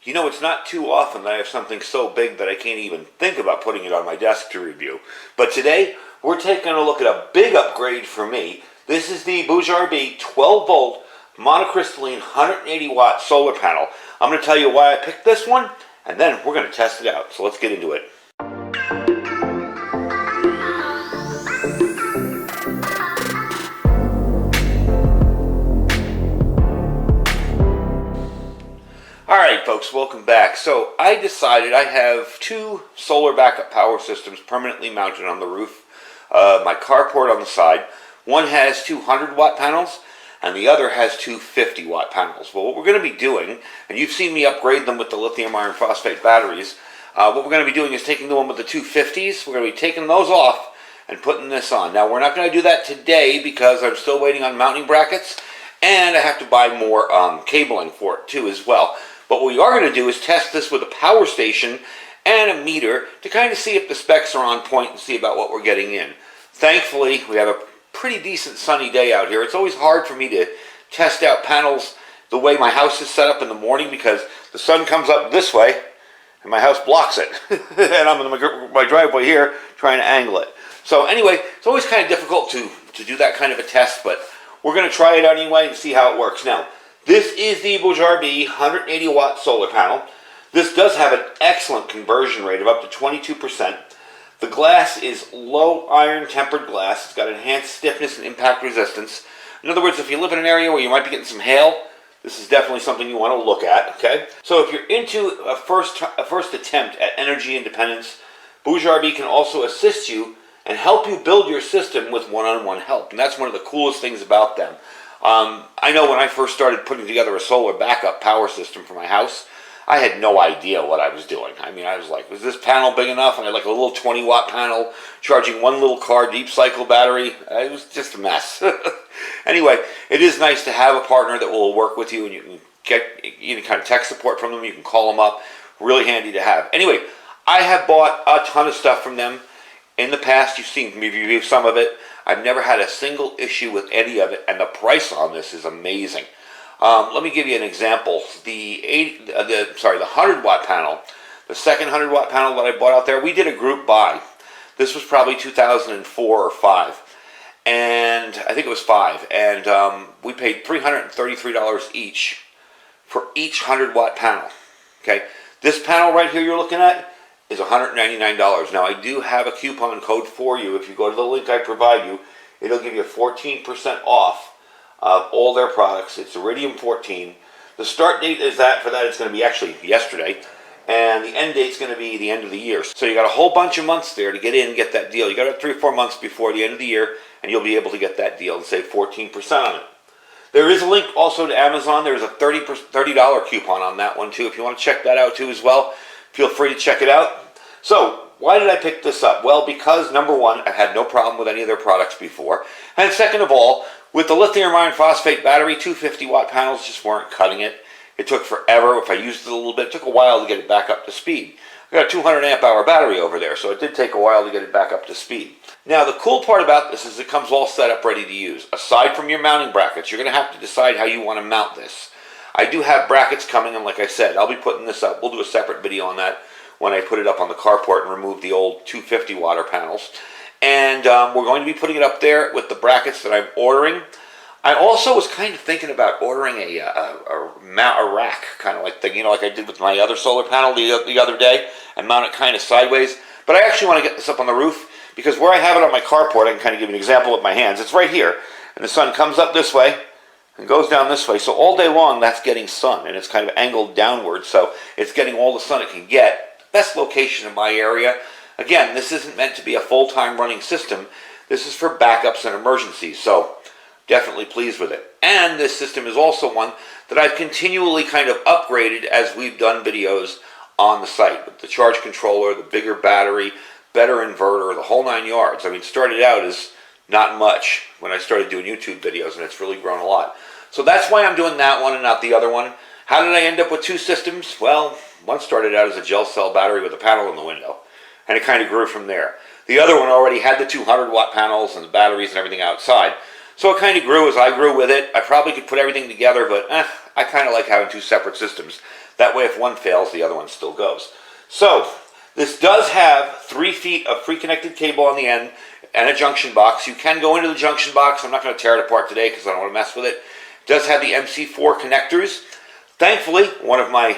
You know, it's not too often that I have something so big that I can't even think about putting it on my desk to review. But today, we're taking a look at a big upgrade for me. This is the BougeRV 12V monocrystalline 180 watt solar panel. I'm going to tell you why I picked this one, and then we're going to test it out. So let's get into it. Alright folks, welcome back. So I decided I have two solar backup power systems permanently mounted on the roof. My carport on the side. One has 200 watt panels and the other has two 50 watt panels. Well, what we're going to be doing, and you've seen me upgrade them with the lithium iron phosphate batteries, what we're going to be doing is taking the one with the 250s, we're going to be taking those off and putting this on. Now we're not going to do that today because I'm still waiting on mounting brackets and I have to buy more cabling for it too as well. But what we are going to do is test this with a power station and a meter to kind of see if the specs are on point and see about what we're getting in. Thankfully, we have a pretty decent sunny day out here. It's always hard for me to test out panels the way my house is set up in the morning because the sun comes up this way and my house blocks it. And I'm in my driveway here trying to angle it. So anyway, it's always kind of difficult to do that kind of a test, but we're going to try it anyway and see how it works. Now, this is the BougeRV 180 watt solar panel. This does have an excellent conversion rate of up to 22%. The glass is low iron tempered glass. It's got enhanced stiffness and impact resistance. In other words, if you live in an area where you might be getting some hail, this is definitely something you want to look at, okay? So if you're into a first attempt at energy independence, BougeRV can also assist you and help you build your system with one-on-one help. And that's one of the coolest things about them. I know when I first started putting together a solar backup power system for my house, I had no idea what I was doing. I mean, I was like, was this panel big enough? And I had like a little 20 watt panel charging one little car deep cycle battery. It was just a mess. Anyway, it is nice to have a partner that will work with you and you can get any kind of tech support from them. You can call them up. Really handy to have. Anyway, I have bought a ton of stuff from them in the past. You've seen me review some of it. I've never had a single issue with any of it, and the price on this is amazing. Let me give you an example. The 100 watt panel, the second 100 watt panel that I bought out there, we did a group buy. This was probably 2004 or 5, and I think it was 5, and we paid $333 each for each 100 watt panel. Okay, this panel right here you're looking at is $199. Now, I do have a coupon code for you. If you go to the link I provide you, it'll give you 14% off of all their products. It's Iridium 14. The start date is for that it's going to be actually yesterday, and the end date's going to be the end of the year. So you got a whole bunch of months there to get in and get that deal. You got it 3 or 4 months before the end of the year, and you'll be able to get that deal and save 14% on it. There is a link also to Amazon. There's a $30 coupon on that one too. If you want to check that out too as well, feel free to check it out. So, why did I pick this up? Well, because number one, I had no problem with any of their products before. And second of all, with the lithium iron phosphate battery, 250 watt panels just weren't cutting it. It took forever. If I used it a little bit, it took a while to get it back up to speed. I got a 200 amp hour battery over there, so it did take a while to get it back up to speed. Now, the cool part about this is it comes all set up ready to use. Aside from your mounting brackets, you're going to have to decide how you want to mount this. I do have brackets coming, and like I said, I'll be putting this up. We'll do a separate video on that when I put it up on the carport and remove the old 250 watt panels. And we're going to be putting it up there with the brackets that I'm ordering. I also was kind of thinking about ordering a rack, kind of like thing, like I did with my other solar panel the other day, and mount it kind of sideways. But I actually want to get this up on the roof because where I have it on my carport, I can kind of give you an example with my hands. It's right here, and the sun comes up this way and goes down this way. So all day long, that's getting sun, and it's kind of angled downward, so it's getting all the sun it can get. Best location in my area. Again, this isn't meant to be a full-time running system. This is for backups and emergencies, so definitely pleased with it. And this system is also one that I've continually kind of upgraded as we've done videos on the site. With the charge controller, the bigger battery, better inverter, the whole 9 yards. I mean, started out as not much when I started doing YouTube videos, and it's really grown a lot. So that's why I'm doing that one and not the other one. How did I end up with two systems? Well, one started out as a gel cell battery with a panel in the window, and it kind of grew from there. The other one already had the 200 watt panels and the batteries and everything outside. So it kind of grew as I grew with it. I probably could put everything together, but I kind of like having two separate systems. That way if one fails, the other one still goes. So this does have 3 feet of pre-connected cable on the end and a junction box. You can go into the junction box. I'm not going to tear it apart today because I don't want to mess with it. It does have the MC4 connectors. Thankfully, one of my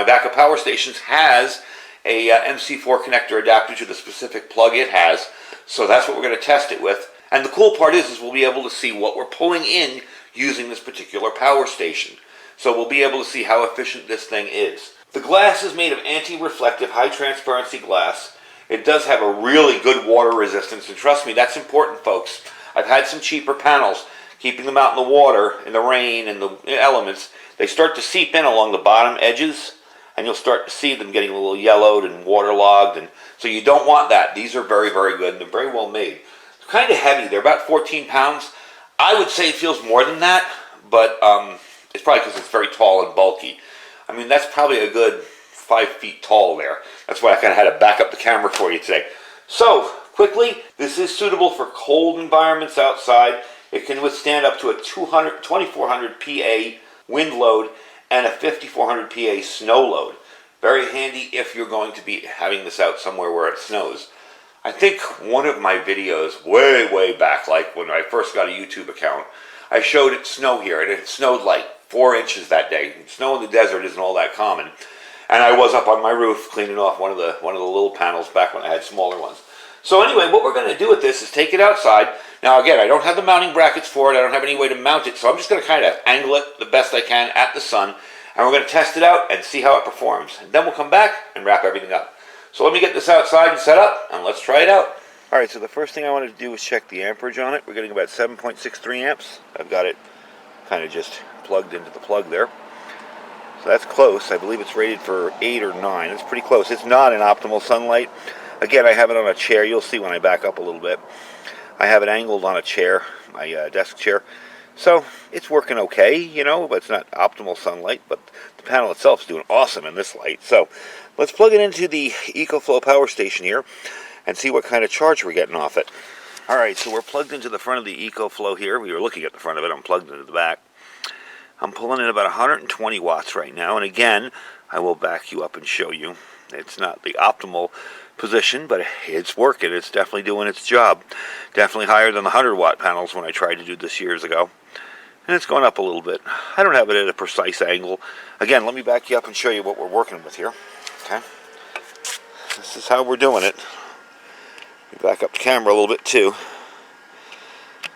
backup power stations has a MC4 connector adapter to the specific plug it has. So that's what we're going to test it with. And the cool part is we'll be able to see what we're pulling in using this particular power station. So we'll be able to see how efficient this thing is. The glass is made of anti-reflective, high-transparency glass. It does have a really good water resistance, and trust me, that's important, folks. I've had some cheaper panels, keeping them out in the water, in the rain, and the elements. They start to seep in along the bottom edges, and you'll start to see them getting a little yellowed and waterlogged, and so you don't want that. These are very, very good, and they're very well made. They're kind of heavy. They're about 14 pounds. I would say it feels more than that, but it's probably because it's very tall and bulky. I mean, that's probably a good 5 feet tall there. That's why I kind of had to back up the camera for you today. So, quickly, this is suitable for cold environments outside. It can withstand up to a 2400 PA wind load and a 5400 PA snow load. Very handy if you're going to be having this out somewhere where it snows. I think one of my videos way back, like when I first got a YouTube account, I showed it snow here, and it snowed like 4 inches that day. Snow in the desert isn't all that common. And I was up on my roof cleaning off one of the little panels back when I had smaller ones. So anyway, what we're going to do with this is take it outside. Now again, I don't have the mounting brackets for it. I don't have any way to mount it, so I'm just going to kind of angle it the best I can at the sun, and we're going to test it out and see how it performs. And then we'll come back and wrap everything up. So let me get this outside and set up, and let's try it out. Alright, so the first thing I wanted to do was check the amperage on it. We're getting about 7.63 amps. I've got it kind of just plugged into the plug there. So that's close. I believe it's rated for 8 or 9. It's pretty close. It's not in optimal sunlight. Again, I have it on a chair. You'll see when I back up a little bit. I have it angled on a chair, my desk chair. So it's working okay, you know, but it's not optimal sunlight. But the panel itself is doing awesome in this light. So let's plug it into the EcoFlow power station here and see what kind of charge we're getting off it. Alright, so we're plugged into the front of the EcoFlow here. We were looking at the front of it. I'm plugged into the back. I'm pulling in about 120 watts right now. And again, I will back you up and show you. It's not the optimal position, but it's working. It's definitely doing its job. Definitely higher than the 100-watt panels when I tried to do this years ago. And it's going up a little bit. I don't have it at a precise angle. Again, let me back you up and show you what we're working with here. Okay. This is how we're doing it. Let me back up the camera a little bit too.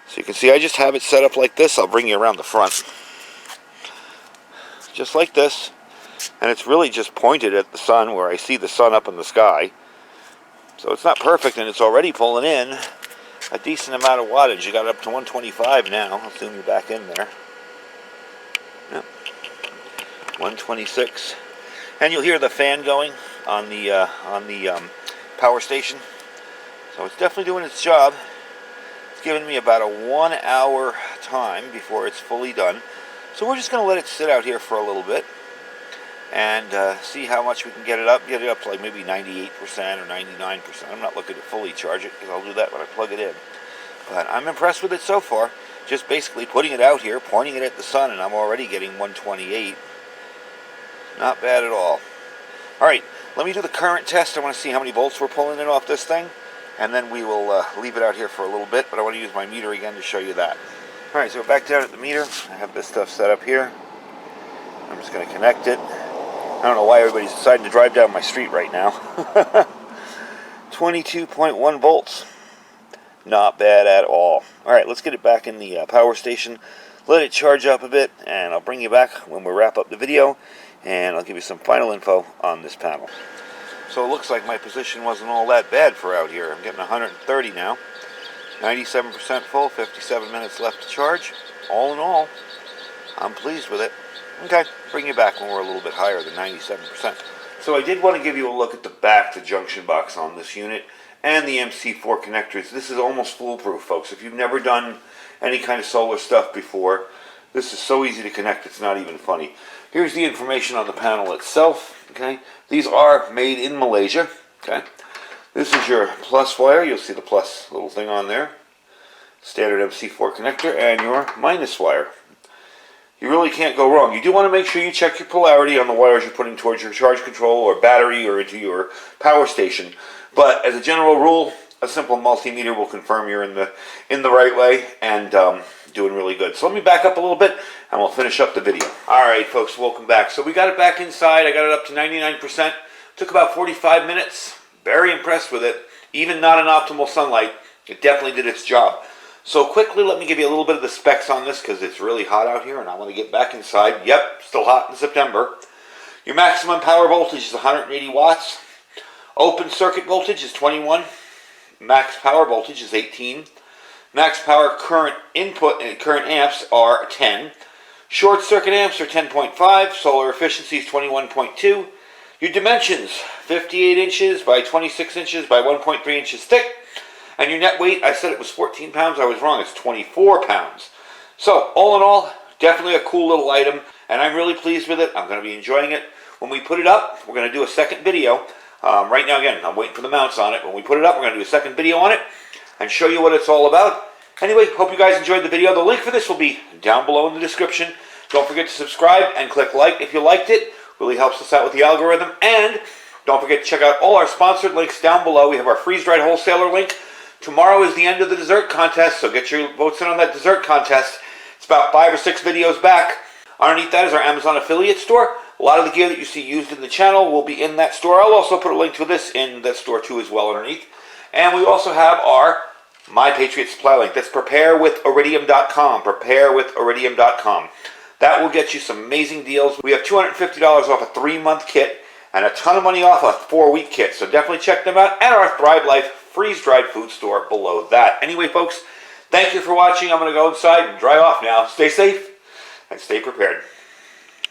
So you can see I just have it set up like this. I'll bring you around the front. Just like this. And it's really just pointed at the sun where I see the sun up in the sky. So it's not perfect, and it's already pulling in a decent amount of wattage. You got it up to 125 now. I'll zoom you back in there. Yep. 126. And you'll hear the fan going on the power station. So it's definitely doing its job. It's giving me about a 1 hour time before it's fully done. So we're just going to let it sit out here for a little bit and see how much we can get it up. Get it up to like maybe 98% or 99%. I'm not looking to fully charge it because I'll do that when I plug it in. But I'm impressed with it so far. Just basically putting it out here, pointing it at the sun, and I'm already getting 128. Not bad at all. Alright, let me do the current test. I want to see how many volts we're pulling in off this thing. And then we will leave it out here for a little bit. But I want to use my meter again to show you that. Alright, so back down at the meter. I have this stuff set up here. I'm just going to connect it. I don't know why everybody's deciding to drive down my street right now. 22.1 volts. Not bad at all. Alright, let's get it back in the power station. Let it charge up a bit, and I'll bring you back when we wrap up the video, and I'll give you some final info on this panel. So it looks like my position wasn't all that bad for out here. I'm getting 130 now. 97% full, 57 minutes left to charge. All in all, I'm pleased with it. Okay, bring you back when we're a little bit higher than 97%. So I did want to give you a look at the back, the junction box on this unit, and the MC4 connectors. This is almost foolproof, folks. If you've never done any kind of solar stuff before, this is so easy to connect, it's not even funny. Here's the information on the panel itself. Okay, these are made in Malaysia. Okay, this is your plus wire. You'll see the plus little thing on there. Standard MC4 connector, and your minus wire. you really can't go wrong. You do want to make sure you check your polarity on the wires you're putting towards your charge control or battery or into your power station. But as a general rule, a simple multimeter will confirm you're in the right way and doing really good. So let me back up a little bit and we'll finish up the video. All right, folks, welcome back. So we got it back inside. I got it up to 99%. Took about 45 minutes. Very impressed with it. Even not in optimal sunlight, it definitely did its job. So quickly, let me give you a little bit of the specs on this because it's really hot out here and I want to get back inside. Yep, still hot in September. Your maximum power voltage is 180 watts. Open circuit voltage is 21. Max power voltage is 18. Max power current input and current amps are 10. Short circuit amps are 10.5. Solar efficiency is 21.2. Your dimensions, 58 inches by 26 inches by 1.3 inches thick. And your net weight, I said it was 14 pounds. I was wrong. It's 24 pounds. So, all in all, definitely a cool little item. And I'm really pleased with it. I'm going to be enjoying it. When we put it up, we're going to do a second video. Right now, again, I'm waiting for the mounts on it. When we put it up, we're going to do a second video on it and show you what it's all about. Anyway, hope you guys enjoyed the video. The link for this will be down below in the description. Don't forget to subscribe and click like if you liked it. Really helps us out with the algorithm. And don't forget to check out all our sponsored links down below. We have our freeze-dried wholesaler link. Tomorrow is the end of the dessert contest, so get your votes in on that dessert contest. It's about 5 or 6 videos back. Underneath that is our Amazon affiliate store. A lot of the gear that you see used in the channel will be in that store. I'll also put a link to this in that store too as well underneath. And we also have our My Patriot Supply link. That's preparewithiridium.com. Preparewithiridium.com. That will get you some amazing deals. We have $250 off a 3-month kit and a ton of money off a 4-week kit. So definitely check them out. And our Thrive Life freeze-dried food store below that. Anyway, folks, thank you for watching. I'm going to go inside and dry off now. Stay safe and stay prepared.